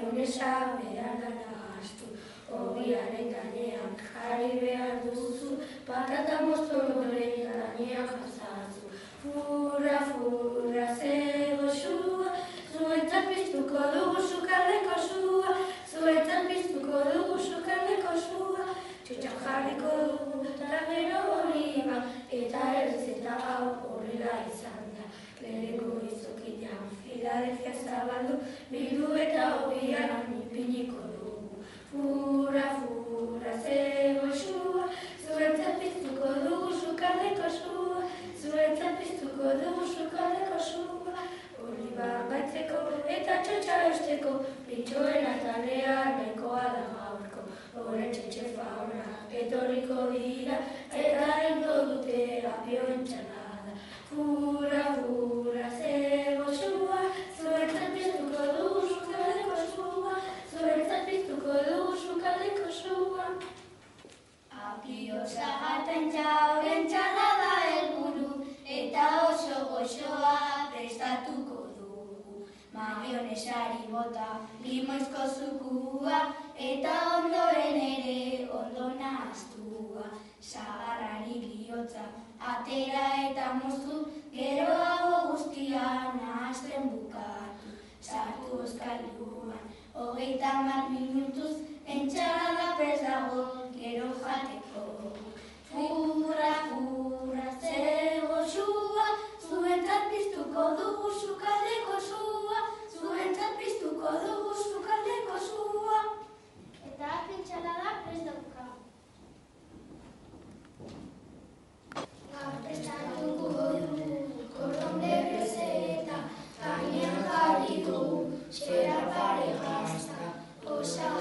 maionesa behar dara astu. Ogiaren gainean jarri behar duzu, patata moztororen gainean jasazu. Furra, furra, ze goxua, zuetzat piztuko dugu sukaldeko sua, zuetzat piztuko dugu sukaldeko sua, txutxan jarriko dugu eta gero oliba, eta errezeta hau horrela izan da. Lehenengo izokinean Filadelfia zabaldu, bidu eta ogian ipiniko dugu. Furra, furra, ze goxua, zuetzat piztuko dugu sukaldeko sua, zuetzat piztuko dugu sukaldeko sua, oliba baitzeko eta txotxa eusteko, pintxoen atalean nahikoa da gaurko. Horren txetxefa horra etorriko dira, eta ingo dute apioen txalada. Furra, furra, ze goxua, zuetzat piztuko dugu sukaldeko sua, zuetzat piztuko dugu sukaldeko sua. Apio zagaten txauren txalada helburu, eta oso goxoa prestatuko dugu. Maionesari bota limoizko zukua, eta ondoren ere ondo nahastua. Sagarrari bihotza atera eta moztu, geroago guztia nahasten bukatu. Sartu oskailuan, 30 minutuz, entxalada prest dago, gero jateko. Furra, furra, ze goxua, zuentzat piztuko dugu sukaldeko sua, zuentzat piztuko dugu sukaldeko sua. Eta entxalada prest dauka. Gaur prestatuko dugu, kordon de receta, gainean jarri dugu, txera pare gazta, osa